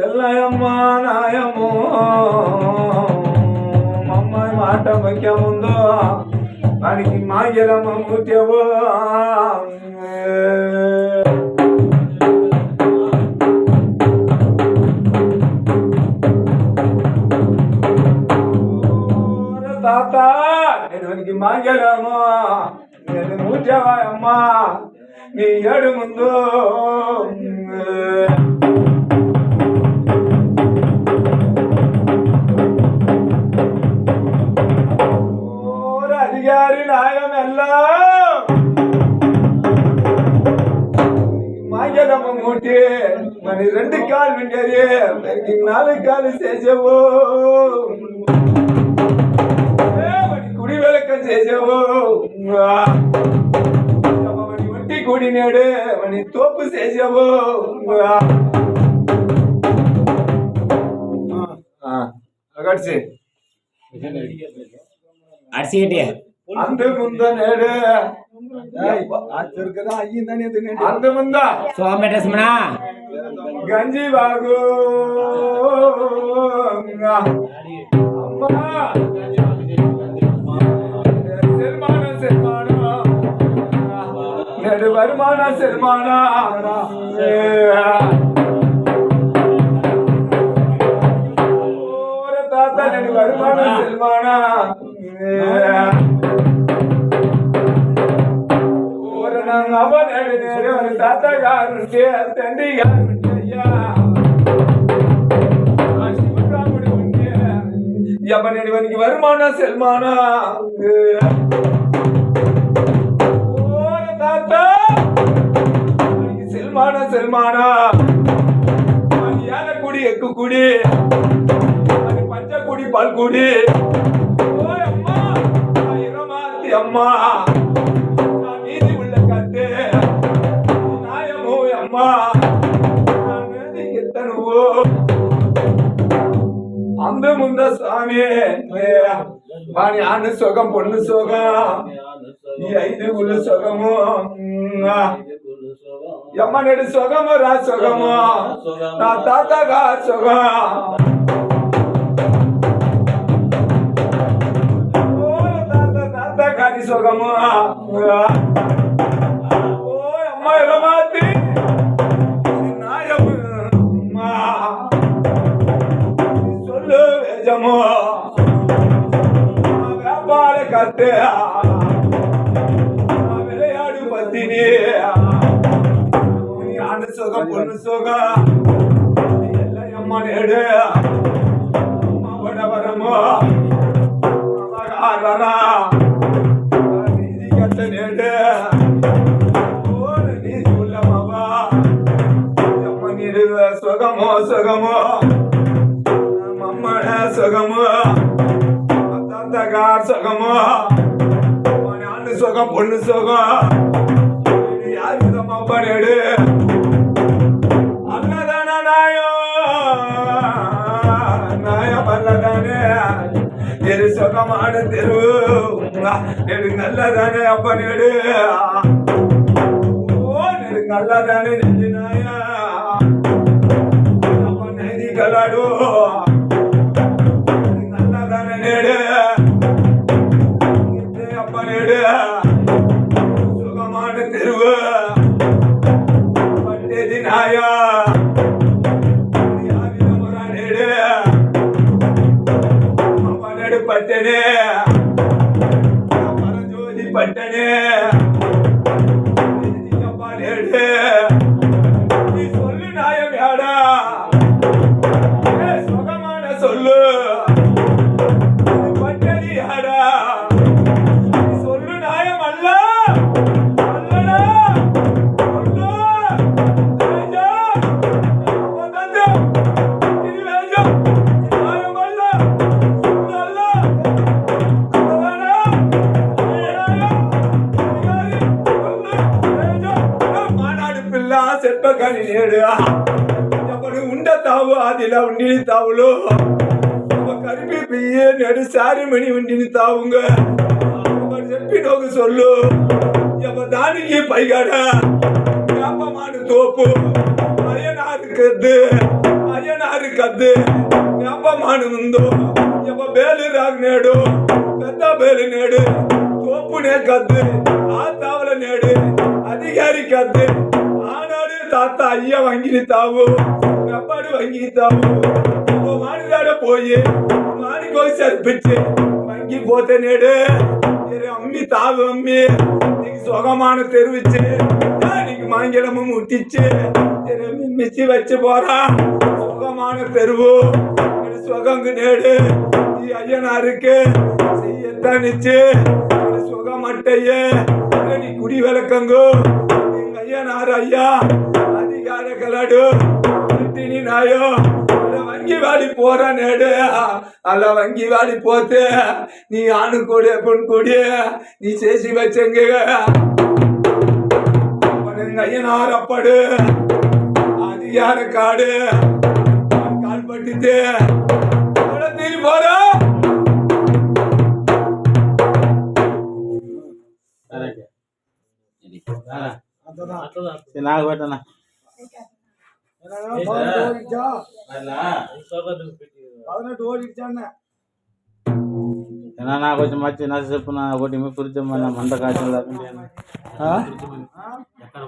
ఎల్లయమ్మ నాయమో మమ్మాయి మాట ముఖ్యముందో వానికి మాయలమ్మ ముఖ్యవో తాత నేను వానికి మాయలమ్మో నేను ముఖ్యవా అమ్మా నీ ఏడు ముందు రాజుగారి నాయమెల్ల మాయలమ్మ మూటి మరి 2 కాళ్ళు ఉండేది 4 కాళ్ళు చేసేవు కుడి వెలక చేసేవు ఒంటి కూడినాడు మని తోపు చేసేవు అగడ్చి అంత ముందు నేడు అంత ముందా సోమేటస్మనా గంజి బాగు అమ్మా నేడు வருமான శర్మానా తాత నేడు வருமான శర్మానా తాత గారు తండ్రి గారు శివరాముడు ఉంటే ఎవరి వానికి வருமான శర్మానా సెల్మానా అది యాలకుడి ఎక్కుకుడి అది పంచకుడి పల్కుడి ఓ అమ్మా ఇరమాతి అమ్మా నా నీది ఉళ్ళ కట్టే నాయము అమ్మా నువ్వు అందు ముంద స్వామి వాని ఆను సొగం పొన్ను సొగం ఈ 5 గుళ్ళు సొగము యమ్మనేడు సొగము రా సొగము నా తాతగా సొగం తాత గారి సొగము ఓ అమ్మాయి రమాతి నాయము సొల్లు వేజము వ్యాపార కత్తే విளையாடு பத்தினி ஆண்டு சுகம் பொண்ணு சுகம் எல்லாம் அம்மா நேடு அம்மாவோட வரமோ நீதி கட்ட நேடு நீதி உள்ள மாவா அம்மா நீடு சுகமோ சுகமோ அம்மட சுகமோ தாத்தகார் சுகமோ ஆண்டு சுகம் பொண்ணு சுகம் யாரு விதமா பணேடு அன்னதான நாயோ நாய பல்லதானே எரு சுகமான தெரு நெடு நல்லதானே அப்ப நெடு ஓ நெடு நல்லதானே நெஞ்சு நாயா அப்ப நெதி கலாடு நல்லதானே நெடு அப்ப நெடு சுகமான தெருவு பட்டேதி நாயா நேடு அப்பனேடு பட்டனே பரஜோதி பட்டனே அப்பா நேடு நீ சொல்லு நாயம் யாடா சுகமான சொல்லு பட்டதி யாடா சொல்லு நாயம் அல்ல సెప్పకని నేడు ఎప్పుడు ఉండతావు అదిలా ఉండిని తావులో కరిపి బియ్యే నేడు సారి మణి ఉండిని తావుంగ చెప్పి నోకు సొల్లు దానికి పైగాడ వ్యాపమాను తోపు అయ్యనారు కద్దు అయ్యనారు కద్దు వ్యాపమాను ఉందో ఎవ బేలు రాగు నేడు పెద్ద బేలు నేడు తోపునే కద్దు ఆ తావల నేడు అధికారి కద్దు ఆనాడు తాత అయ్య వంగితావు ఎప్పడు వంగితావు మాడిదాడ పోయి మాడికోసి సరిపించి వంగిపోతే నేడు అమ్మి తావు అమ్మి నీకు సుఖమాన తెరువిచ్చి నీకు మంగళము ముట్టించి మిచ్చి వచ్చి పోరా సుఖమాన తెరువు సుఖంకు నేడు ఈ అయ్యనారికి ఎత్తానిచ్చి సుఖమట్టయ్యే నీ గుడి వెలకంగు అయ్యనారు అయ్యా అది గాడగలడు ఇంటిని నాయో వంగి వాడిపోరా నేడు అలా వంగి వాడిపోతే నీ ఆనుకోడే పొనుకోడే నీ చేసి వచ్చంగే అయ్యనారప్పడు అది యార కాడు కాలు పట్టితే తీరిపోరా నాకు పెట్టనా నాకు కొంచెం మంచి నచ్చ చెప్పున ఒకటి మీ పురిచమ్మన్న మంట కాసిన ఎక్కడ